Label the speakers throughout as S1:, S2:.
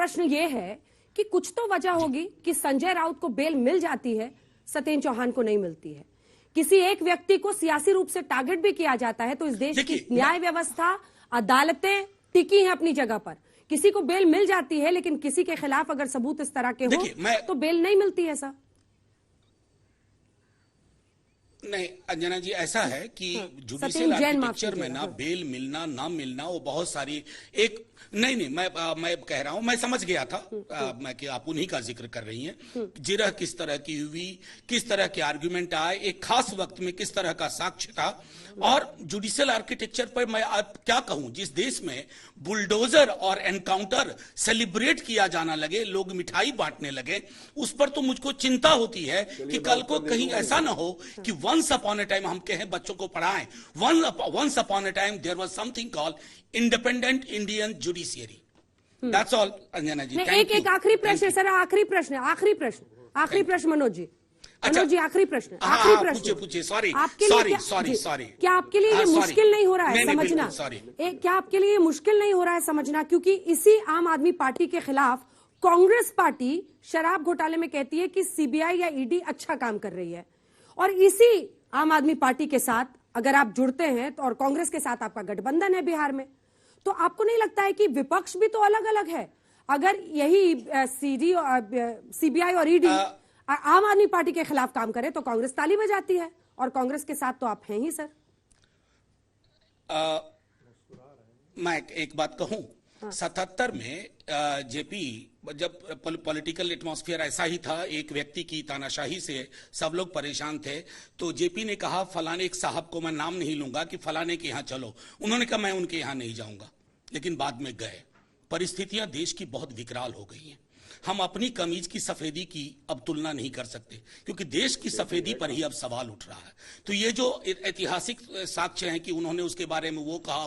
S1: प्रश्न ये है कि कुछ तो वजह होगी कि संजय राउत को बेल मिल जाती है, सत्येंद्र चौहान को नहीं मिलती है। किसी एक व्यक्ति को सियासी रूप से टारगेट भी किया जाता है तो इस देश की न्याय व्यवस्था, अदालतें टिकी हैं अपनी जगह पर। किसी को बेल मिल जाती है, लेकिन किसी के खिलाफ अगर सबूत इस तरह के हो तो बेल नहीं मिलती है सर।
S2: नहीं अंजना जी, ऐसा है कि जुडिशियल आर्किटेक्चर में ना बेल मिलना ना मिलना वो बहुत सारी एक नहीं मैं कह रहा हूं, मैं समझ गया था मैं कि आप उन्हीं का जिक्र कर रही हैं। जिरह किस तरह की हुई, किस तरह के आर्गुमेंट आए, एक खास वक्त में किस तरह का साक्ष्य था। और जुडिशियल आर्किटेक्चर पर मैं आप क्या कहूं, जिस देश में बुलडोजर और एनकाउंटर सेलिब्रेट किया जाना लगे, लोग मिठाई बांटने लगे, उस पर तो मुझको चिंता होती है कि कल को कहीं ऐसा ना हो कि वंस अपॉन ए टाइम हम कहें बच्चों को पढ़ाएं, once upon a time there was something called independent Indian judiciary. That's all Anjana ji.
S1: एक आखिरी प्रश्न सर, आखिरी प्रश्न मनोज जी। मनोज जी आखिरी प्रश्न,
S2: पूछिए। सॉरी।
S1: क्या आपके लिए ये मुश्किल नहीं हो रहा है समझना? क्या आपके लिए मुश्किल नहीं हो रहा है समझना, क्योंकि इसी आम आदमी पार्टी के खिलाफ कांग्रेस पार्टी शराब घोटाले में कहती है कि सीबीआई या ईडी अच्छा काम कर रही है, और इसी आम आदमी पार्टी के साथ अगर आप जुड़ते हैं तो, और कांग्रेस के साथ आपका गठबंधन है बिहार में, तो आपको नहीं लगता है कि विपक्ष भी तो अलग अलग है? अगर यही सीबीआई और ईडी आम आदमी पार्टी के खिलाफ काम करे तो कांग्रेस ताली बजाती है, और कांग्रेस के साथ तो आप हैं ही सर।
S2: मैं एक बात कहूं, 77 में जेपी जब पॉलिटिकल एटमॉस्फेयर ऐसा ही था, एक व्यक्ति की तानाशाही से सब लोग परेशान थे, तो जेपी ने कहा फलाने एक साहब को, मैं नाम नहीं लूंगा, कि फलाने के यहां चलो। उन्होंने कहा मैं उनके यहां नहीं जाऊंगा, लेकिन बाद में गए। परिस्थितियां देश की बहुत विकराल हो गई हैं। हम अपनी कमीज की सफेदी की अब तुलना नहीं कर सकते, क्योंकि देश की सफेदी पर ही अब सवाल उठ रहा है। तो ये जो ऐतिहासिक साक्ष्य हैं कि उन्होंने उसके बारे में वो कहा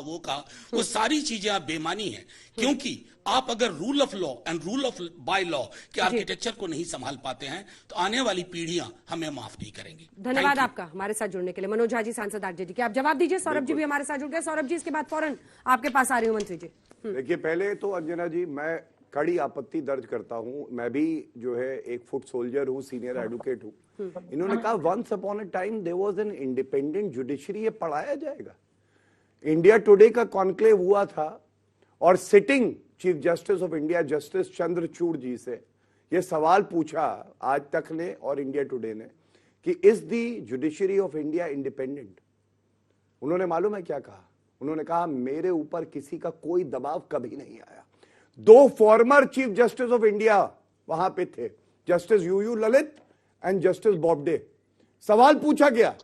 S2: वो सारी चीजें अब बेमानी है, क्योंकि आप अगर rule of law and rule of by law के आर्किटेक्चर को नहीं संभाल पाते हैं तो आने वाली पीढ़ियां हमें माफ नहीं करेंगी।
S1: धन्यवाद आपका हमारे साथ जुड़ने के लिए। मनोज हाजी, सांसद आरजेडी के, आप जवाब दीजिए। सौरभ जी भी हमारे साथ जुड़ गए। सौरभ जी, इसके बाद फौरन आपके पास आ रही हूँ मंत्री जी।
S3: देखिए, पहले तो अंजना जी मैं कड़ी आपत्ति दर्ज करता हूं। मैं भी जो है एक फुट सोल्जर हूं, सीनियर एडवोकेट हूं। इन्होंने कहा once upon a time there was an independent judiciary, ये पढ़ाया जाएगा। इंडिया टुडे का कॉन्क्लेव हुआ था और sitting chief justice of India justice Chandrachud ji से ये सवाल पूछा आज तक ने और इंडिया टुडे ने कि is the judiciary of India independent. उन्होंने मालूम है क्या कहा? उन्होंने कहा मेरे ऊपर किसी का कोई दबाव कभी नहीं आया। 2 former chief justice of India वहां पे थे, justice UU Lalit and justice Bobde. सवाल पूछा गया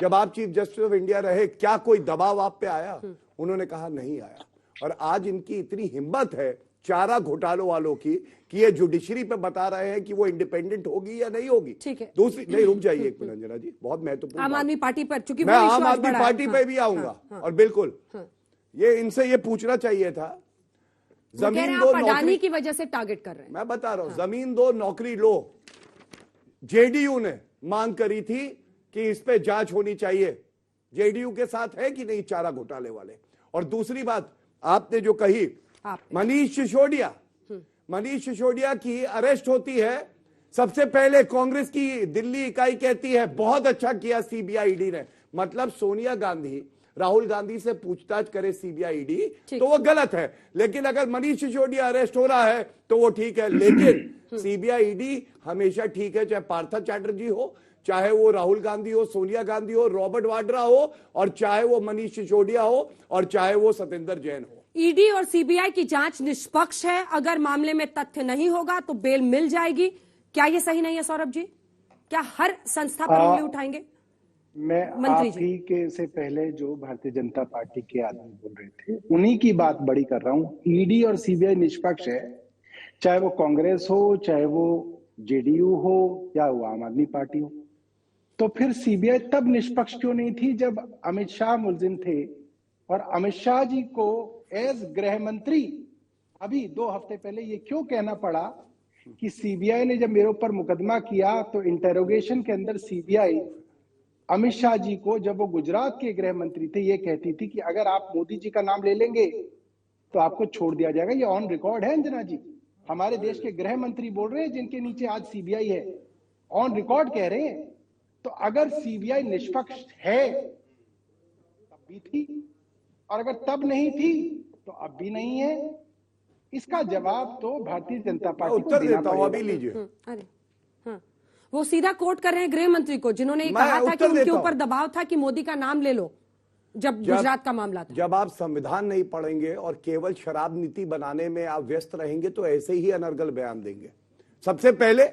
S3: जब आप चीफ जस्टिस ऑफ इंडिया रहे, क्या कोई दबाव आप पे आया? उन्होंने कहा नहीं आया। और आज इनकी इतनी हिम्मत है चारा घोटालों वालों की कि ये जुडिशरी पे बता रहे हैं कि वो इंडिपेंडेंट होगी या नहीं होगी।
S1: ठीक है,
S3: दूसरी नहीं, रुक जाइए एक मिनट अंजना जी, बहुत महत्वपूर्ण
S1: आम आदमी पार्टी पर, चूंकि
S3: मैं आम आदमी पार्टी पे भी आऊंगा। और बिल्कुल ये इनसे ये पूछना चाहिए था,
S1: जमीन दो अडानी की वजह से टारगेट कर रहे हैं।
S3: मैं बता रहा हूं, जमीन दो नौकरी लो, जेडीयू ने मांग करी थी कि इस पे जांच होनी चाहिए। जेडीयू के साथ है कि नहीं चारा घोटाले वाले? और दूसरी बात आपने जो कही, मनीष सिसोदिया की अरेस्ट होती है, सबसे पहले कांग्रेस की दिल्ली इकाई कहती है बहुत अच्छा किया सीबीआई ईडी ने। मतलब सोनिया गांधी राहुल गांधी से पूछताछ करे सीबीआई ईडी तो वो गलत है, लेकिन अगर मनीष सिसोदिया अरेस्ट हो रहा है तो वो ठीक है। लेकिन सीबीआई ईडी हमेशा ठीक है, चाहे पार्था चैटर्जी हो, चाहे वो राहुल गांधी हो, सोनिया गांधी हो, रॉबर्ट वाड्रा हो, और चाहे वो मनीष सिसोदिया हो, और चाहे वो सत्येंद्र जैन हो।
S1: ईडी और सीबीआई की जांच निष्पक्ष है। अगर मामले में तथ्य नहीं होगा तो बेल मिल जाएगी। क्या ये सही नहीं है सौरभ जी? क्या हर संस्था पर उंगली उठाएंगे?
S4: मैं आप ही के से पहले जो भारतीय जनता पार्टी के आदमी बोल रहे थे उन्हीं की बात बड़ी कर रहा हूं। ईडी और सीबीआई निष्पक्ष है, चाहे वो कांग्रेस हो, चाहे वो जेडीयू हो, या वो आम आदमी पार्टी हो। तो फिर सीबीआई तब निष्पक्ष क्यों नहीं थी जब अमित शाह मुलजिम थे? और अमित शाह जी को एज गृह मंत्री अभी 2 हफ्ते पहले ये क्यों कहना पड़ा कि सीबीआई ने जब मेरे ऊपर मुकदमा किया तो इंटेरोगेशन के अंदर सीबीआई अमित शाह जी को, जब वो गुजरात के गृह मंत्री थे, ये कहती थी कि अगर आप मोदी जी का नाम ले लेंगे तो आपको छोड़ दिया जाएगा। ये ऑन रिकॉर्ड है अंजना जी, हमारे देश के गृह मंत्री बोल रहे हैं जिनके नीचे आज सीबीआई है, ऑन रिकॉर्ड कह रहे हैं। तो अगर सीबीआई निष्पक्ष है तब भी थी, और अगर तब नहीं थी तो अब भी नहीं है। इसका जवाब तो भारतीय जनता पार्टी को देना पड़ेगा।
S3: अभी लीजिए।
S1: अरे हाँ, वो सीधा कोट कर रहे हैं गृह मंत्री को, जिन्होंने कहा था कि उनके ऊपर दबाव था कि मोदी का नाम ले लो जब गुजरात का मामला था।
S3: जब आप संविधान नहीं पढ़ेंगे और केवल शराब नीति बनाने में आप व्यस्त रहेंगे तो ऐसे ही अनर्गल बयान देंगे। सबसे पहले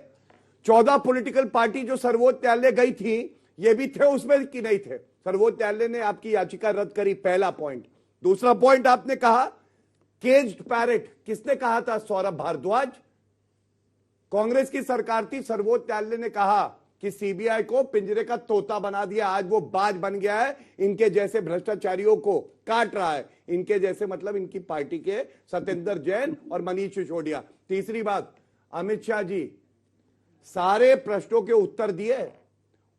S3: 14 पॉलिटिकल पार्टी जो सर्वोच्च न्यायालय गई थी, ये भी थे उसमें कि नहीं थे? सर्वोच्च न्यायालय ने आपकी याचिका रद्द करी, पहला पॉइंट। दूसरा पॉइंट आपने कहा केज्ड पैरेट, किसने कहा था? सौरभ भारद्वाज। कांग्रेस की सरकार थी, सर्वोच्च न्यायालय ने कहा कि सीबीआई को पिंजरे का तोता बना दिया, आज वो बाज बन गया है, इनके जैसे भ्रष्टाचारियों को काट रहा है। इनके जैसे मतलब इनकी पार्टी के सत्येंद्र जैन और मनीष सिसोदिया। तीसरी बात, अमित शाह जी सारे प्रश्नों के उत्तर दिए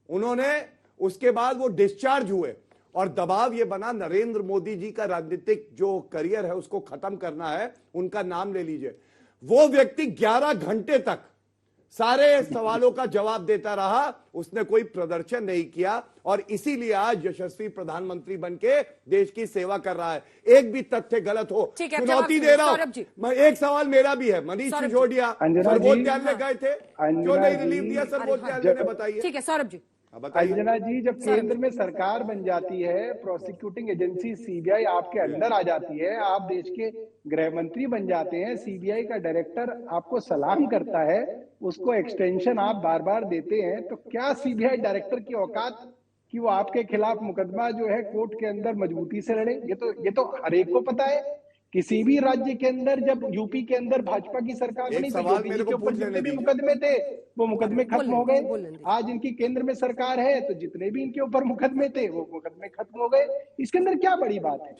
S3: उन्होंने, उसके बाद वो डिस्चार्ज हुए और दबाव ये बना नरेंद्र मोदी जी का राजनीतिक जो करियर है उसको खत्म करना है, उनका नाम ले लीजिए। वो व्यक्ति 11 घंटे तक सारे सवालों का जवाब देता रहा, उसने कोई प्रदर्शन नहीं किया और इसीलिए आज यशस्वी प्रधानमंत्री बनके देश की सेवा कर रहा है। एक भी तथ्य गलत हो चुनौती दे रहा हूं मैं। एक सवाल मेरा भी है, मनीष सिसोदिया सर्वोच्च न्यायालय गए थे, क्यों नहीं रिलीफ दिया सर्वोच्च न्यायालय ने? बताइए।
S1: ठीक है सौरभ जी।
S4: अंजना जी, जब केंद्र में सरकार बन जाती है, प्रोसिक्यूटिंग एजेंसी सीबीआई आपके अंडर आ जाती है, आप देश के गृह मंत्री बन जाते हैं, सीबीआई का डायरेक्टर आपको सलाम करता है, उसको एक्सटेंशन आप बार बार देते हैं, तो क्या सीबीआई डायरेक्टर की औकात कि वो आपके खिलाफ मुकदमा जो है कोर्ट के अंदर मजबूती से लड़े? ये तो हर एक को पता है। किसी भी राज्य के अंदर, जब यूपी के अंदर भाजपा की सरकार बनी तो योगी के ऊपर जितने भी मुकदमे थे वो मुकदमे खत्म हो गए। आज इनकी केंद्र में सरकार है तो जितने भी इनके ऊपर मुकदमे थे वो मुकदमे खत्म हो गए। इसके अंदर क्या बड़ी बात है?